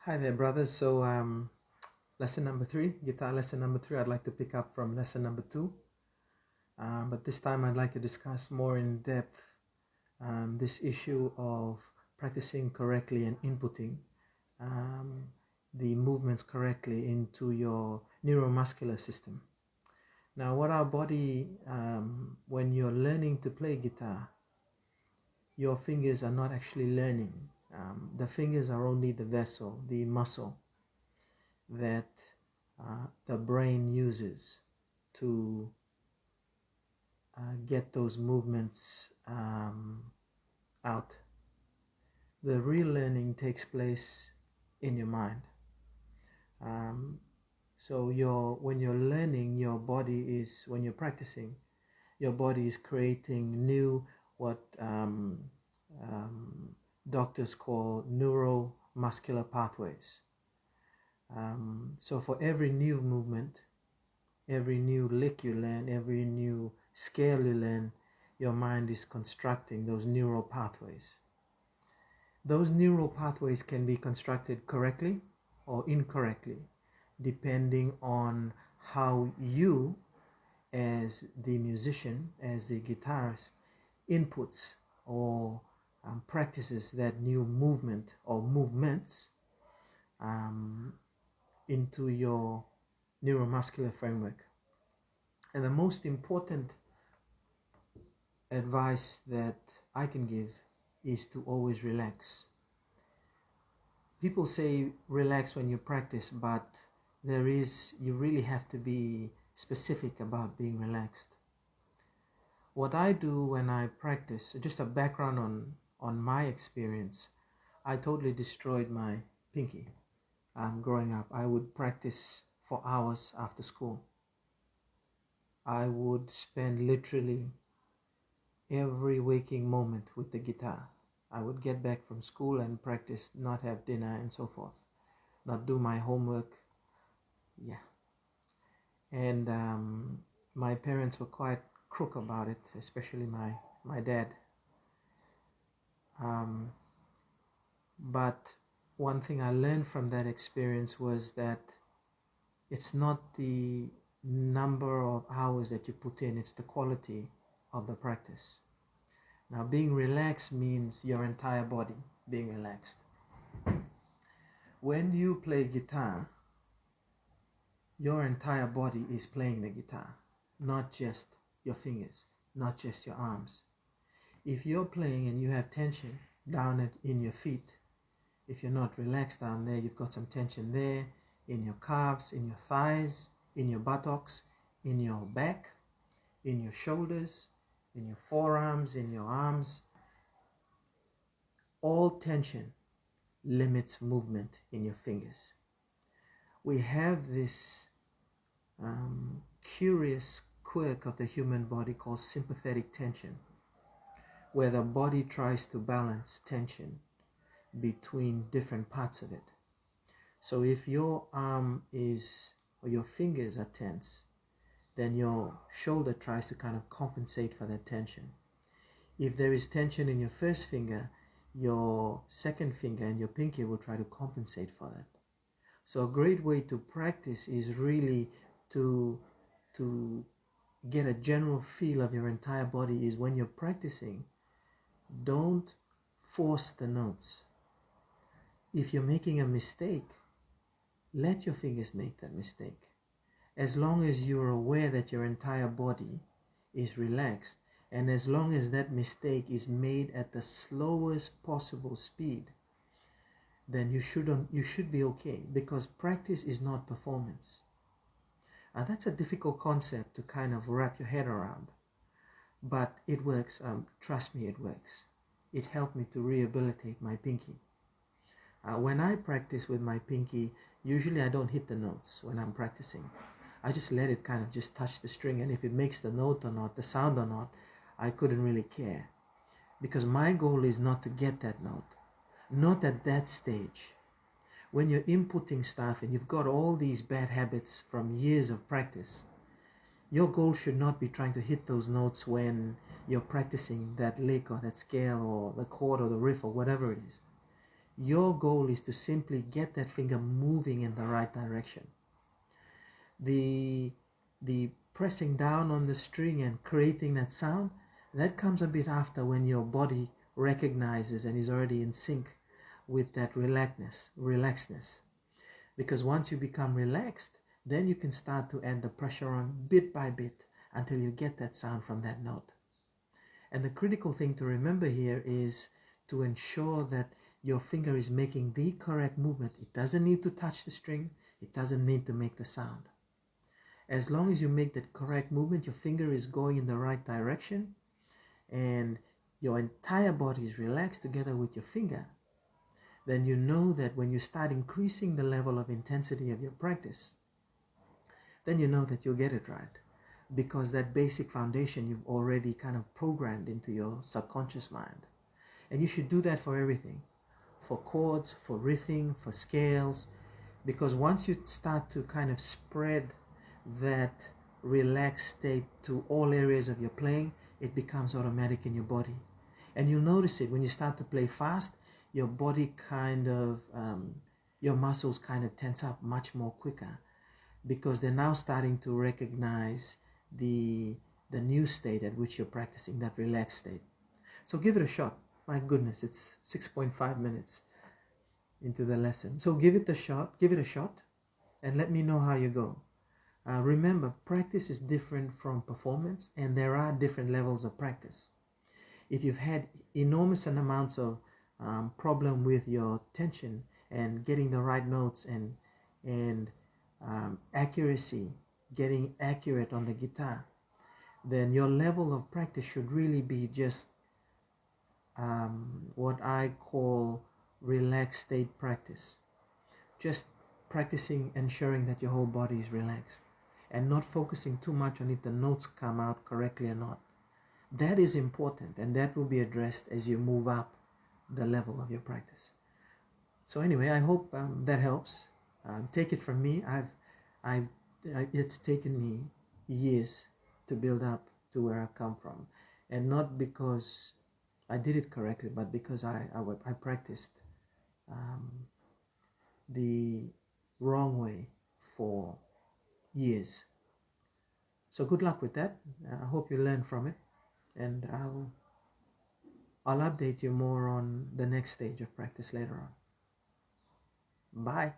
Hi there, brothers. So, lesson number three, guitar lesson number three, I'd like to pick up from lesson number two. But this time I'd like to discuss more in depth this issue of practicing correctly and inputting um, the movements correctly into your neuromuscular system. Now, what our body, when you're learning to play guitar, your fingers are not actually learning. The fingers are only the vessel, the muscle that the brain uses to get those movements out. The real learning takes place in your mind. Um, when you're learning, your body is, when you're practicing, your body is creating new, what doctors call neuromuscular pathways. So for every new movement, every new lick you learn, every new scale you learn, your mind is constructing those neural pathways. Those neural pathways can be constructed correctly or incorrectly, depending on how you, as the musician, as the guitarist, inputs or practices that new movement or movements into your neuromuscular framework. And the most important advice that I can give is to always relax. People say relax when you practice, but you really have to be specific about being relaxed. What I do when I practice, just a background on my experience, I totally destroyed my pinky. Growing up, I would practice for hours after school. I would spend literally every waking moment with the guitar. I would get back from school and practice, not have dinner and so forth, not do my homework. Yeah. And my parents were quite crook about it, especially my dad. But one thing I learned from that experience was that it's not the number of hours that you put in, it's the quality of the practice. Now, being relaxed means your entire body being relaxed. When you play guitar, your entire body is playing the guitar, not just your fingers, not just your arms. If you're playing and you have tension down in your feet, if you're not relaxed down there, you've got some tension there, in your calves, in your thighs, in your buttocks, in your back, in your shoulders, in your forearms, in your arms. All tension limits movement in your fingers. We have this curious quirk of the human body called sympathetic tension, where the body tries to balance tension between different parts of it. So if your arm or your fingers are tense, then your shoulder tries to kind of compensate for that tension. If there is tension in your first finger, your second finger and your pinky will try to compensate for that. So a great way to practice is really to get a general feel of your entire body is when you're practicing, don't force the notes. If you're making a mistake, let your fingers make that mistake. As long as you're aware that your entire body is relaxed, and as long as that mistake is made at the slowest possible speed, then you should be okay, because practice is not performance. And that's a difficult concept to kind of wrap your head around, but it works. Trust me, it works. It helped me to rehabilitate my pinky. When I practice with my pinky, usually I don't hit the notes when I'm practicing. I just let it kind of just touch the string, and if it makes the note or not, the sound or not, I couldn't really care. Because my goal is not to get that note. Not at that stage. When you're inputting stuff and you've got all these bad habits from years of practice, your goal should not be trying to hit those notes when you're practicing that lick or that scale or the chord or the riff or whatever it is. Your goal is to simply get that finger moving in the right direction. The pressing down on the string and creating that sound, that comes a bit after, when your body recognizes and is already in sync with that relaxedness. Because once you become relaxed, then you can start to add the pressure on bit by bit until you get that sound from that note. And the critical thing to remember here is to ensure that your finger is making the correct movement. It doesn't need to touch the string. It doesn't need to make the sound. As long as you make that correct movement, your finger is going in the right direction and your entire body is relaxed together with your finger, then you know that when you start increasing the level of intensity of your practice, then you know that you'll get it right. Because that basic foundation you've already kind of programmed into your subconscious mind. And you should do that for everything. For chords, for riffing, for scales. Because once you start to kind of spread that relaxed state to all areas of your playing, it becomes automatic in your body. And you'll notice it when you start to play fast, your body kind of, your muscles kind of tense up much more quicker, because they're now starting to recognize the new state at which you're practicing, that relaxed state. So give it a shot. My goodness, it's 6.5 minutes into the lesson. So give it a shot, and let me know how you go. Remember, practice is different from performance, and there are different levels of practice. If you've had enormous amounts of problem with your tension and getting the right notes and accuracy, getting accurate on the guitar, then your level of practice should really be just what I call relaxed state practice. Just practicing, ensuring that your whole body is relaxed and not focusing too much on if the notes come out correctly or not. That is important, and that will be addressed as you move up the level of your practice. So anyway, I hope that helps. Take it from me. It's taken me years to build up to where I've come from, and not because I did it correctly, but because I practiced the wrong way for years. So good luck with that. I hope you learn from it, and I'll update you more on the next stage of practice later on. Bye.